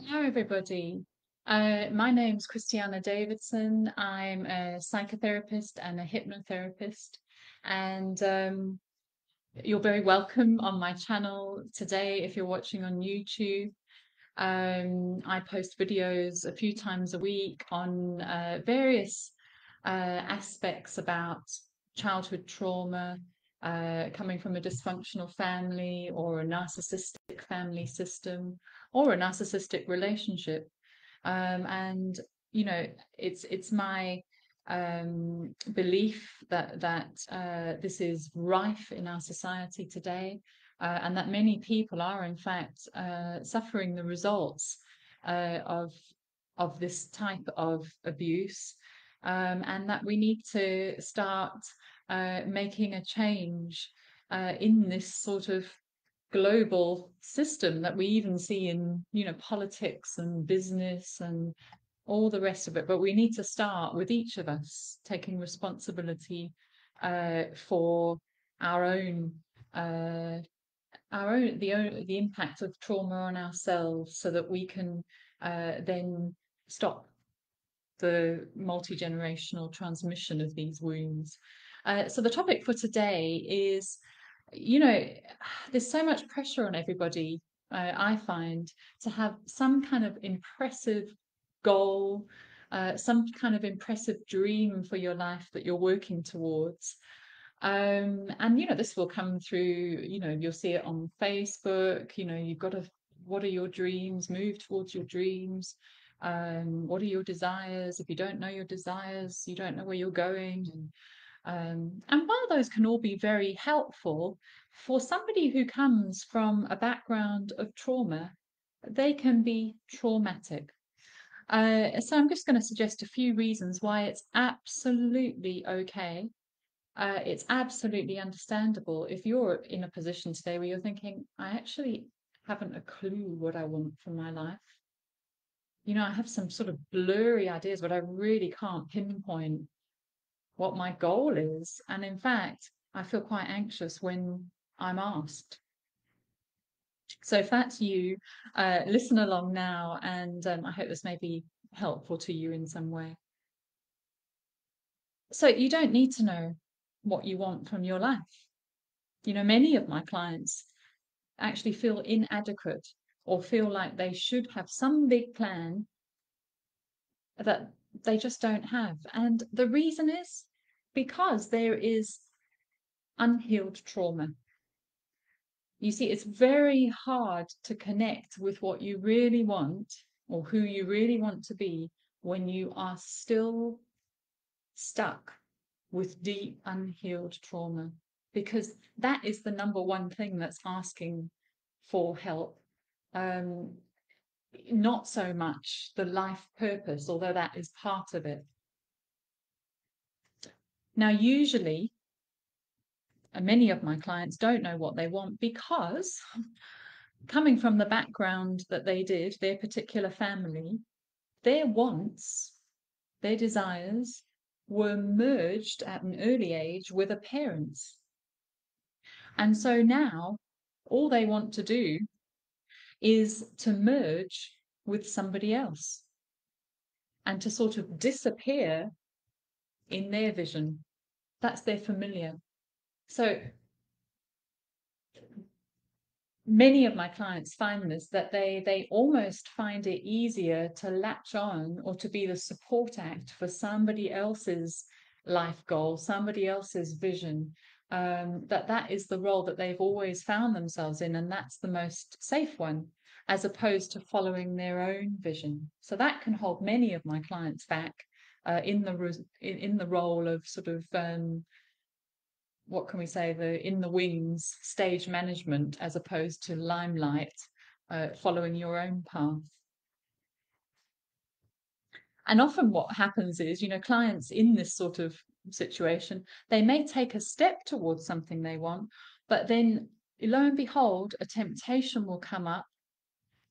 Hello, everybody. My name's Christiana Davidson. I'm a psychotherapist and a hypnotherapist, and you're very welcome on my channel today if you're watching on YouTube. I post videos a few times a week on various aspects about childhood trauma, coming from a dysfunctional family or a narcissistic family system or a narcissistic relationship. And it's my belief that this is rife in our society today, and that many people are in fact suffering the results of this type of abuse, and that we need to start making a change in this sort of global system that we even see in politics and business and all the rest of it. But we need to start with each of us taking responsibility for our own uh, the impact of trauma on ourselves, so that we can then stop the multi-generational transmission of these wounds. So the topic for today is, you know, there's so much pressure on everybody, I find, to have some kind of impressive goal, some kind of impressive dream for your life that you're working towards. And this will come through, you'll see it on Facebook. You've got to, what are your dreams? Move towards your dreams. What are your desires? If you don't know your desires, you don't know where you're going. And while those can all be very helpful, for somebody who comes from a background of trauma, they can be traumatic. So I'm just going to suggest a few reasons why it's absolutely okay. It's absolutely understandable if you're in a position today where you're thinking, I actually haven't a clue what I want from my life. I have some sort of blurry ideas, but I really can't pinpoint what my goal is. And in fact, I feel quite anxious when I'm asked. So if that's you, listen along now, and I hope this may be helpful to you in some way. So you don't need to know what you want from your life. Many of my clients actually feel inadequate or feel like they should have some big plan that they just don't have. And the reason is because there is unhealed trauma. You see, it's very hard to connect with what you really want or who you really want to be when you are still stuck with deep unhealed trauma, because that is the number one thing that's asking for help. Um, Not so much the life purpose, although that is part of it. Now, usually, many of my clients don't know what they want because, coming from the background that they did, their particular family, their wants, their desires were merged at an early age with a parent's. And so now all they want to do is to merge with somebody else and to sort of disappear in their vision. That's their familiar. So many of my clients find this, that they almost find it easier to latch on or to be the support act for somebody else's life goal, somebody else's vision. That is the role that they've always found themselves in, and that's the most safe one, as opposed to following their own vision. So that can hold many of my clients back in the role of sort of what can we say, the in the wings stage management, as opposed to limelight, following your own path. And often what happens is, clients in this sort of situation, they may take a step towards something they want, but then lo and behold, a temptation will come up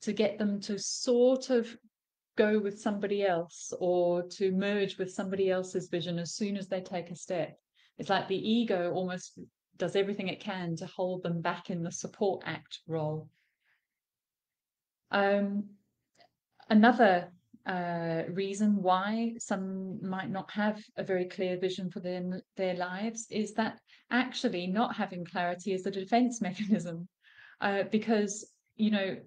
to get them to sort of go with somebody else or to merge with somebody else's vision as soon as they take a step. It's like the ego almost does everything it can to hold them back in the support act role. Um, Another reason why some might not have a very clear vision for their lives is that actually not having clarity is a defense mechanism. Because, you know,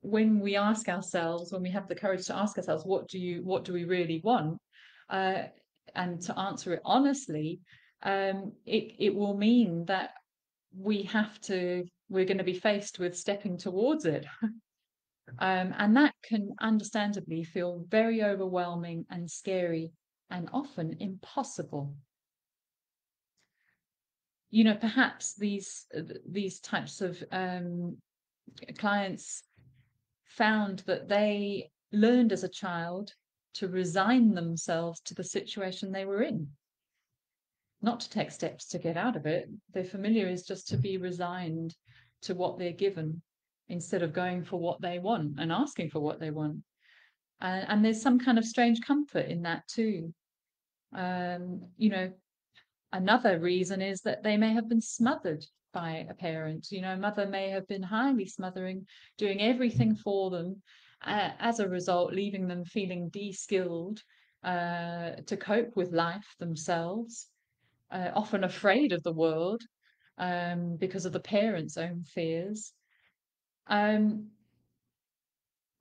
when we ask ourselves, when we have the courage to ask ourselves, what do we really want? Uh, and to answer it honestly, it will mean that we're going to be faced with stepping towards it. And that can understandably feel very overwhelming and scary and often impossible. You know, perhaps these types of clients found that they learned as a child to resign themselves to the situation they were in, not to take steps to get out of it. Their familiar is just to be resigned to what they're given instead of going for what they want and asking for what they want. And there's some kind of strange comfort in that too. You know, another reason is that they may have been smothered by a parent. You know, a mother may have been highly smothering, doing everything for them, as a result, leaving them feeling de-skilled to cope with life themselves, often afraid of the world because of the parents' own fears. Um,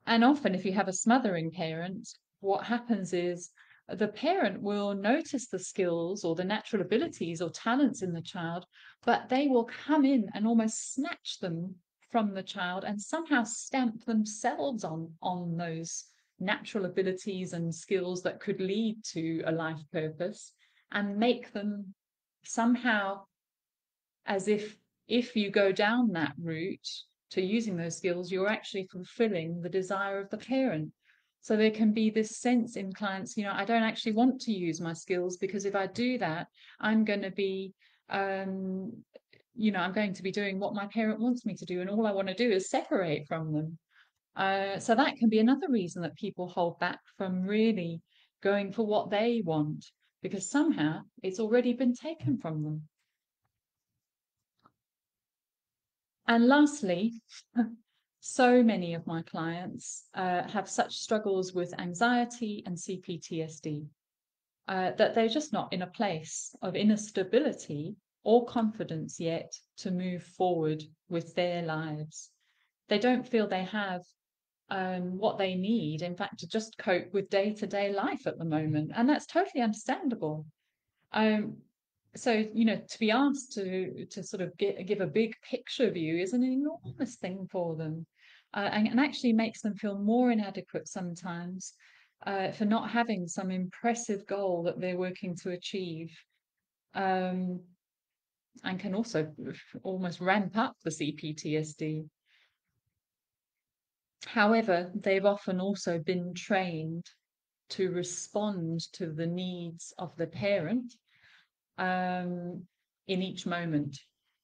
And often, if you have a smothering parent, what happens is the parent will notice the skills or the natural abilities or talents in the child, but they will come in and almost snatch them from the child and somehow stamp themselves on those natural abilities and skills that could lead to a life purpose and make them somehow as if you go down that route to using those skills, you're actually fulfilling the desire of the parent. So there can be this sense in clients, you know, I don't actually want to use my skills because if I do that, I'm going to be, um, I'm going to be doing what my parent wants me to do, and all I want to do is separate from them. So that can be another reason that people hold back from really going for what they want because somehow it's already been taken from them. And lastly, so many of my clients have such struggles with anxiety and CPTSD that they're just not in a place of inner stability or confidence yet to move forward with their lives. They don't feel they have what they need, in fact, to just cope with day-to-day life at the moment. And that's totally understandable. Um, so, you know, to be asked to sort of give a big picture view is an enormous thing for them, and actually makes them feel more inadequate sometimes for not having some impressive goal that they're working to achieve, um, and can also almost ramp up the CPTSD. However, they've often also been trained to respond to the needs of the parent in each moment.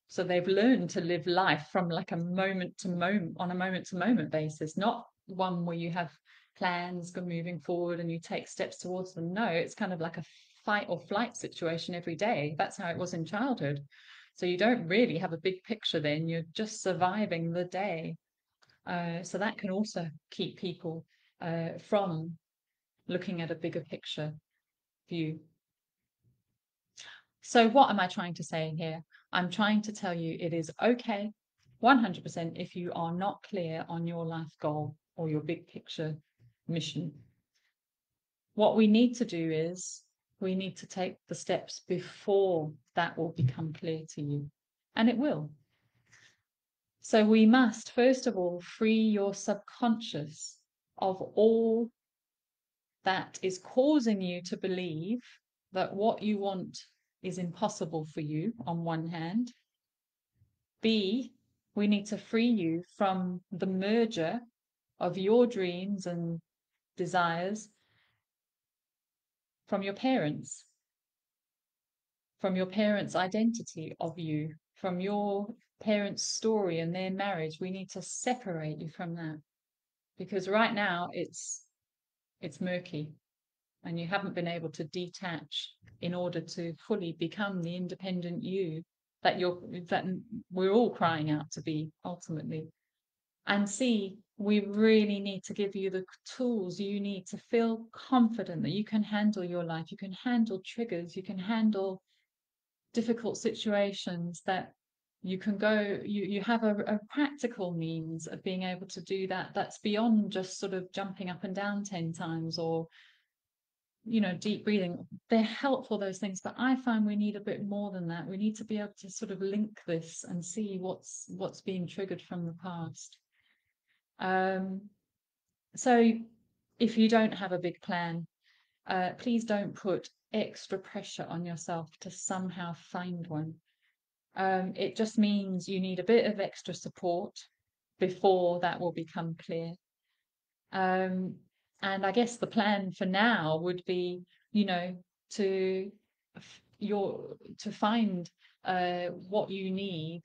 So they've learned to live life from like a moment to moment, on a moment to moment basis, not one where you have plans moving forward and you take steps towards them. No, it's kind of like a fight or flight situation every day. That's how it was in childhood. So you don't really have a big picture then, you're just surviving the day. So that can also keep people from looking at a bigger picture view. So what am I trying to say here? I'm trying to tell you it is okay, 100%, if you are not clear on your life goal or your big picture mission. What we need to do is we need to take the steps before that will become clear to you, and it will. So we must, first of all, free your subconscious of all that is causing you to believe that what you want is impossible for you, on one hand. B, we need to free you from the merger of your dreams and desires from your parents, from your parents' identity of you, from your parents' story and their marriage. We need to separate you from that because right now it's murky and you haven't been able to detach in order to fully become the independent you that we're all crying out to be ultimately. And C, we really need to give you the tools you need to feel confident that you can handle your life, you can handle triggers, you can handle difficult situations, that you can go, you have a practical means of being able to do that, that's beyond just sort of jumping up and down 10 times or deep breathing. They're helpful, those things, but I find we need a bit more than that. We need to be able to sort of link this and see what's being triggered from the past. So if you don't have a big plan, please don't put extra pressure on yourself to somehow find one. It just means you need a bit of extra support before that will become clear. And I guess the plan for now would be, to to find what you need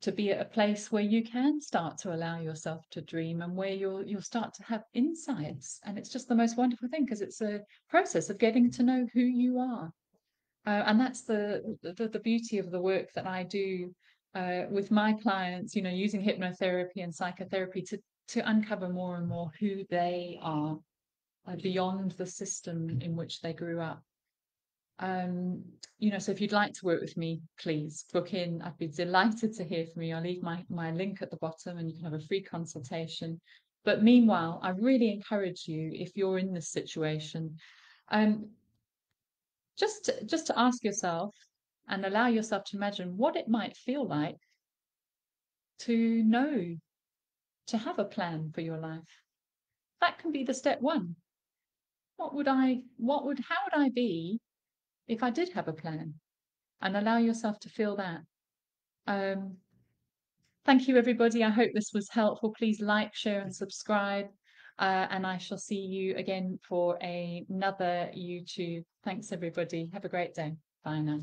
to be at a place where you can start to allow yourself to dream, and where you'll start to have insights. And it's just the most wonderful thing, because it's a process of getting to know who you are. And that's the beauty of the work that I do with my clients, using hypnotherapy and psychotherapy to uncover more and more who they are beyond the system in which they grew up. So if you'd like to work with me, please book in. I'd be delighted to hear from you. I'll leave my link at the bottom and you can have a free consultation. But meanwhile, I really encourage you, if you're in this situation, um, just to ask yourself and allow yourself to imagine what it might feel like to know, to have a plan for your life. That can be the step one. How would I be if I did have a plan? And allow yourself to feel that. Um, thank you, everybody. I hope this was helpful. Please like, share, and subscribe. And I shall see you again for another YouTube. Thanks, everybody. Have a great day. Bye now.